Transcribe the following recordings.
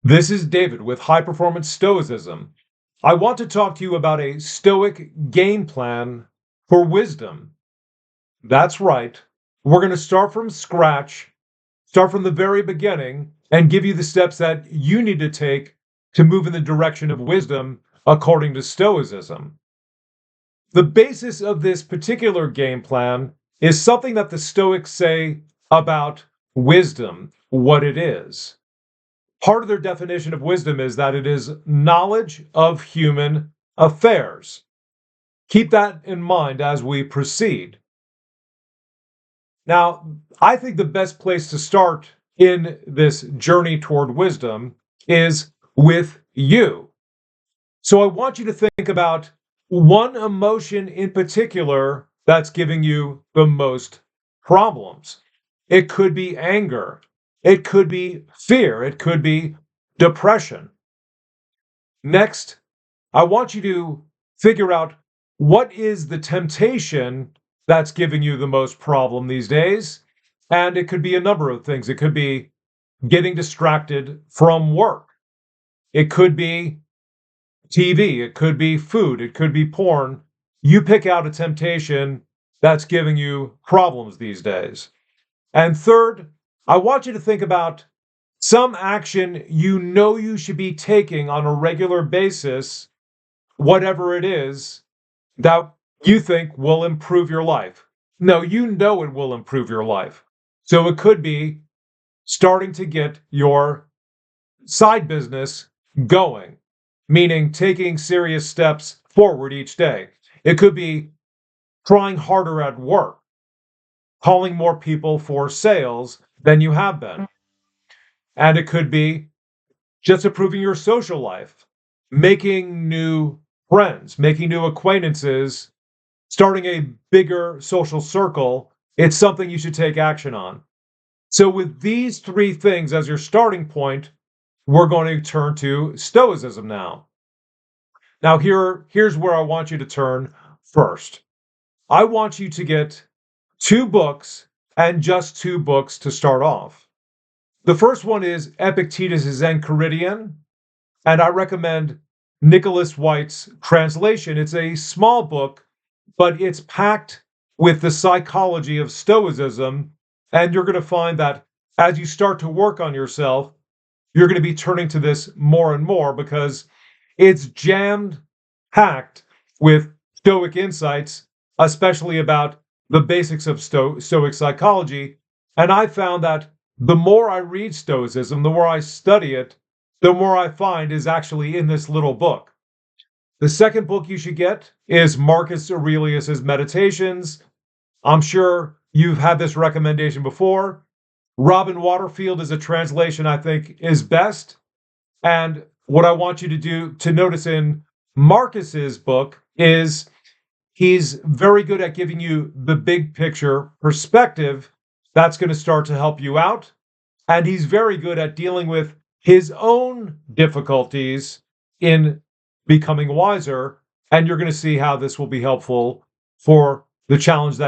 This is David with High Performance Stoicism. I want to talk to you about a Stoic game plan for wisdom. That's right. We're going to start from scratch, start from the very beginning, and give you the steps that you need to take to move in the direction of wisdom according to Stoicism. The basis of this particular game plan is something that the Stoics say about wisdom, what it is. Part of their definition of wisdom is that it is knowledge of human affairs. Keep that in mind as we proceed. Now, I think the best place to start in this journey toward wisdom is with you. So I want you to think about one emotion in particular that's giving you the most problems. It could be anger. It could be fear. It could be depression. Next, I want you to figure out what is the temptation that's giving you the most problem these days. And it could be a number of things. It could be getting distracted from work. It could be TV. It could be food. It could be porn. You pick out a temptation that's giving you problems these days. And third, I want you to think about some action you know you should be taking on a regular basis, whatever it is, that you think will improve your life. No, you know it will improve your life. So it could be starting to get your side business going, meaning taking serious steps forward each day. It could be trying harder at work, calling more people for sales than you have been. And it could be just improving your social life, making new friends, making new acquaintances, starting a bigger social circle. It's something you should take action on. So, with these three things as your starting point, we're going to turn to Stoicism now. Now, here's where I want you to turn first. I want you to get two books and just two books to start off. The first one is Epictetus' Enchiridion, and I recommend Nicholas White's translation. It's a small book, but it's packed with the psychology of Stoicism, and you're going to find that as you start to work on yourself, you're going to be turning to this more and more because it's jammed packed with Stoic insights, especially about the basics of Stoic psychology. And I found that the more I read Stoicism, the more I study it, the more I find is actually in this little book. The second book you should get is Marcus Aurelius's Meditations. I'm sure you've had this recommendation before. Robin Waterfield is a translation I think is best. And what I want you to do to notice in Marcus's book is he's very good at giving you the big picture perspective that's going to start to help you out. And he's very good at dealing with his own difficulties in becoming wiser. And you're going to see how this will be helpful for the challenges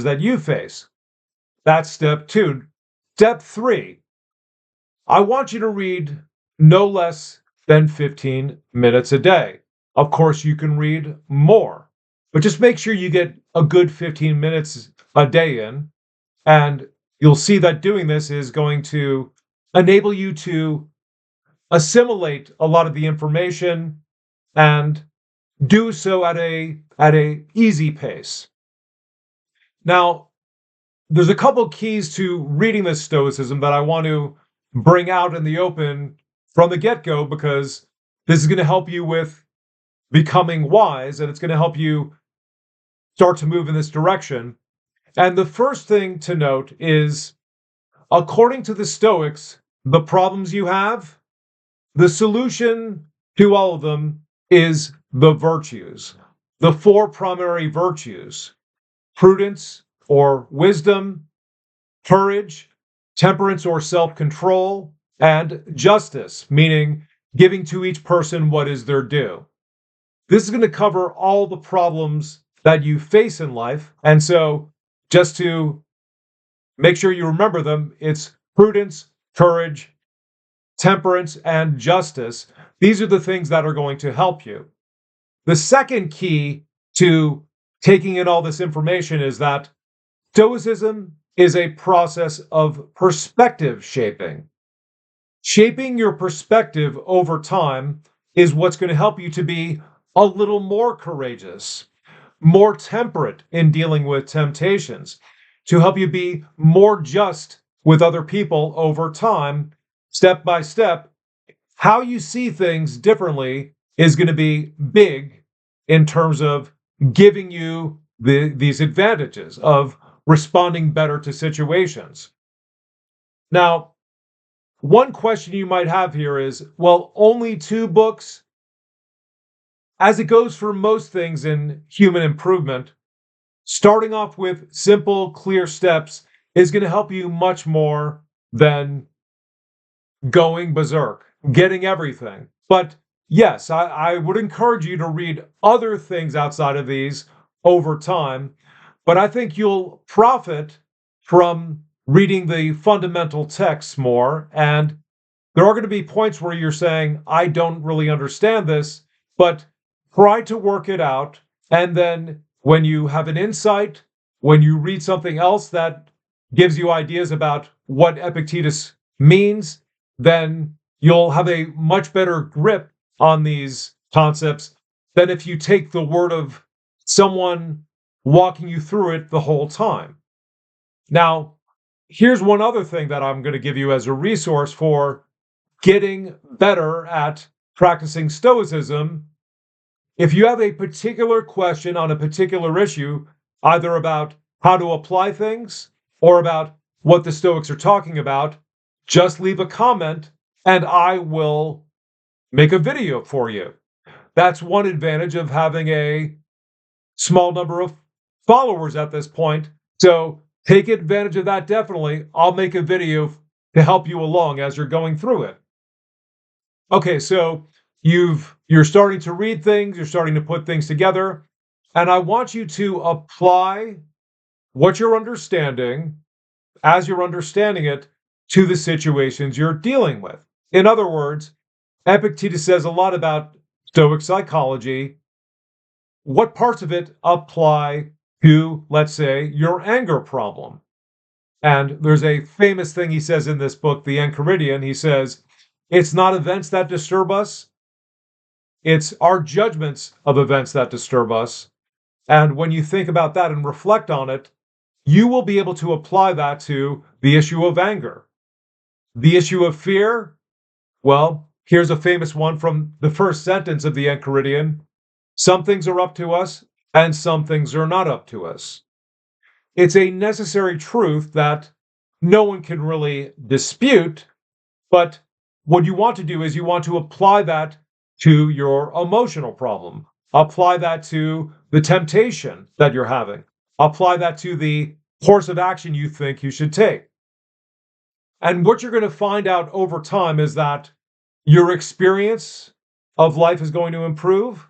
that you face. That's step two. Step three, I want you to read no less than 15 minutes a day. Of course, you can read more, but just make sure you get a good 15 minutes a day in. And you'll see that doing this is going to enable you to assimilate a lot of the information and do so at a easy pace. Now, there's a couple keys to reading this Stoicism that I want to bring out in the open from the get-go because this is going to help you with becoming wise and it's going to help you start to move in this direction. And the first thing to note is, according to the Stoics, the problems you have, the solution to all of them is the virtues, the four primary virtues: prudence or wisdom, courage, temperance or self-control, and justice, meaning giving to each person what is their due. This is going to cover all the problems that you face in life. And so just to make sure you remember them, it's prudence, courage, temperance, and justice. These are the things that are going to help you. The second key to taking in all this information is that Stoicism is a process of perspective shaping. Shaping your perspective over time is what's going to help you to be a little more courageous, more temperate in dealing with temptations, to help you be more just with other people over time, step by step. How you see things differently is going to be big in terms of giving you these advantages of responding better to situations. Now, one question you might have here is, well, only 2 books? As it goes for most things in human improvement, starting off with simple, clear steps is going to help you much more than going berserk, getting everything. But yes, I would encourage you to read other things outside of these over time. But I think you'll profit from reading the fundamental texts more. And there are going to be points where you're saying, I don't really understand this, but try to work it out. And then when you have an insight, when you read something else that gives you ideas about what Epictetus means, then you'll have a much better grip on these concepts than if you take the word of someone walking you through it the whole time. Now, here's one other thing that I'm going to give you as a resource for getting better at practicing Stoicism. If you have a particular question on a particular issue, either about how to apply things or about what the Stoics are talking about, just leave a comment and I will make a video for you. That's one advantage of having a small number of followers at this point. So take advantage of that definitely. I'll make a video to help you along as you're going through it. Okay, so you're starting to read things, you're starting to put things together, and I want you to apply what you're understanding as you're understanding it to the situations you're dealing with. In other words, Epictetus says a lot about Stoic psychology. What parts of it apply to, let's say, your anger problem? And there's a famous thing he says in this book, The Enchiridion. He says, it's not events that disturb us, it's our judgments of events that disturb us. And when you think about that and reflect on it, you will be able to apply that to the issue of anger. The issue of fear, well, here's a famous one from the first sentence of the Enchiridion. Some things are up to us, and some things are not up to us. It's a necessary truth that no one can really dispute, but what you want to do is you want to apply that to your emotional problem. Apply that to the temptation that you're having. Apply that to the course of action you think you should take. And what you're going to find out over time is that your experience of life is going to improve.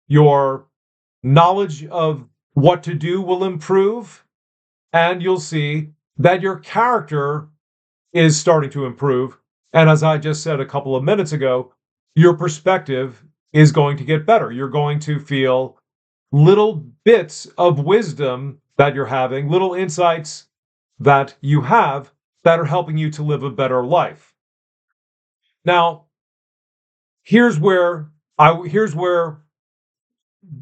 Your knowledge of what to do will improve. And you'll see that your character is starting to improve. And as I just said a couple of minutes ago, your perspective is going to get better. You're going to feel little bits of wisdom that you're having, little insights that you have that are helping you to live a better life. Now, here's where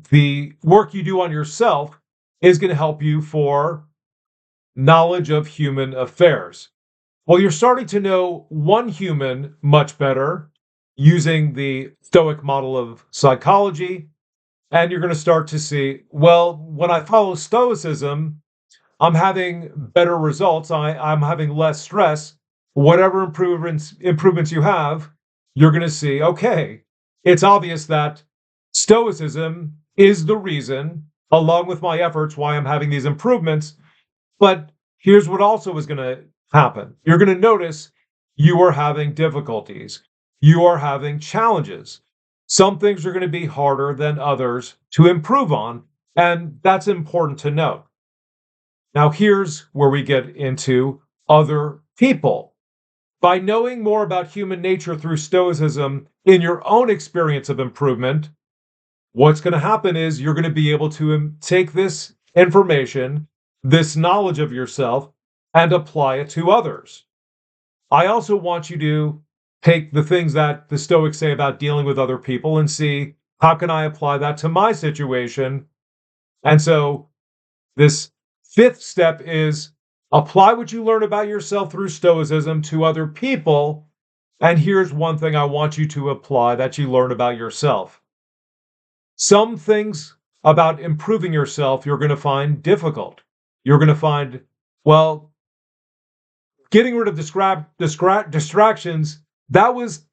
the work you do on yourself is going to help you for knowledge of human affairs. Well, you're starting to know one human much better using the Stoic model of psychology, and you're going to start to see, well, when I follow Stoicism, I'm having better results. I'm having less stress. Whatever improvements you have, you're going to see, okay, it's obvious that Stoicism is the reason, along with my efforts, why I'm having these improvements. But here's what also is going to happen. You're going to notice you are having difficulties. You are having challenges. Some things are going to be harder than others to improve on, and that's important to note. Now, here's where we get into other people. By knowing more about human nature through Stoicism in your own experience of improvement, what's going to happen is you're going to be able to take this information, this knowledge of yourself, and apply it to others. I also want you to take the things that the Stoics say about dealing with other people and see, how can I apply that to my situation? And so this fifth step is apply what you learn about yourself through Stoicism to other people. And here's one thing I want you to apply that you learn about yourself. Some things about improving yourself you're going to find difficult. You're going to find, well, getting rid of distractions, that was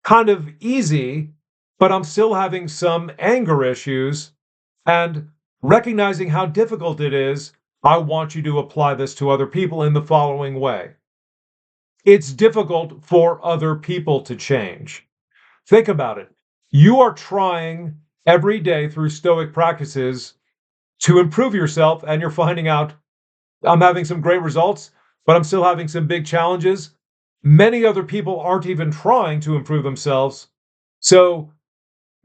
kind of easy, but I'm still having some anger issues. And recognizing how difficult it is, I want you to apply this to other people in the following way. It's difficult for other people to change. Think about it. You are trying every day through Stoic practices to improve yourself, and you're finding out, I'm having some great results, but I'm still having some big challenges. Many other people aren't even trying to improve themselves. So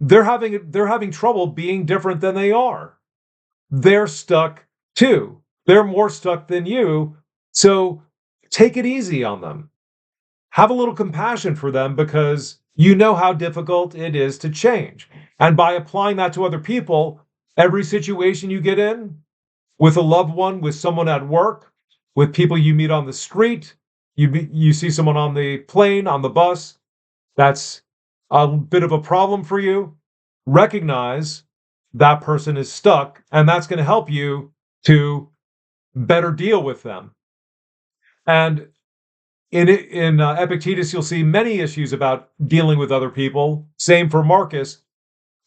they're having trouble being different than they are. They're stuck too. They're more stuck than you. So take it easy on them. Have a little compassion for them because you know how difficult it is to change. And by applying that to other people, every situation you get in, with a loved one, with someone at work, with people you meet on the street, you see someone on the plane, on the bus, that's a bit of a problem for you, recognize that person is stuck, and that's going to help you to better deal with them. And in Epictetus, you'll see many issues about dealing with other people. Same for Marcus.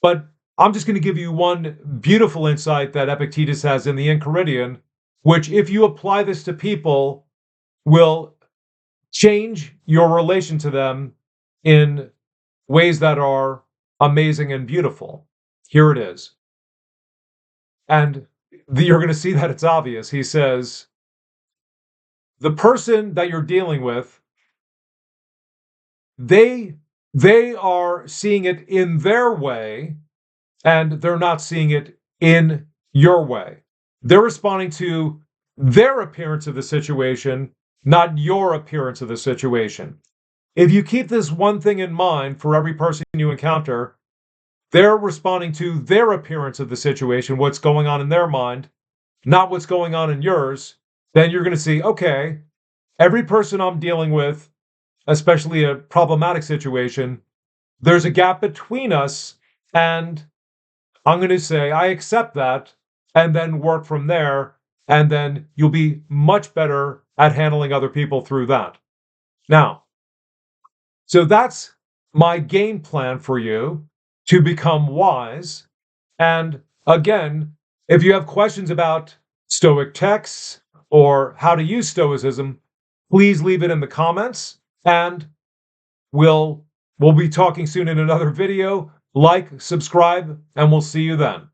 But I'm just going to give you one beautiful insight that Epictetus has in the Enchiridion, which, if you apply this to people, will change your relation to them in ways that are amazing and beautiful. Here it is. And you're going to see that it's obvious. He says, the person that you're dealing with, they are seeing it in their way, and they're not seeing it in your way. They're responding to their appearance of the situation, not your appearance of the situation. If you keep this one thing in mind for every person you encounter, they're responding to their appearance of the situation, what's going on in their mind, not what's going on in yours. Then you're going to see, okay, every person I'm dealing with, especially a problematic situation, there's a gap between us, and I'm going to say, I accept that, and then work from there, and then you'll be much better at handling other people through that. Now, so that's my game plan for you to become wise. And again, if you have questions about Stoic texts or how to use Stoicism, please leave it in the comments, and we'll be talking soon in another video. Like, subscribe, and we'll see you then.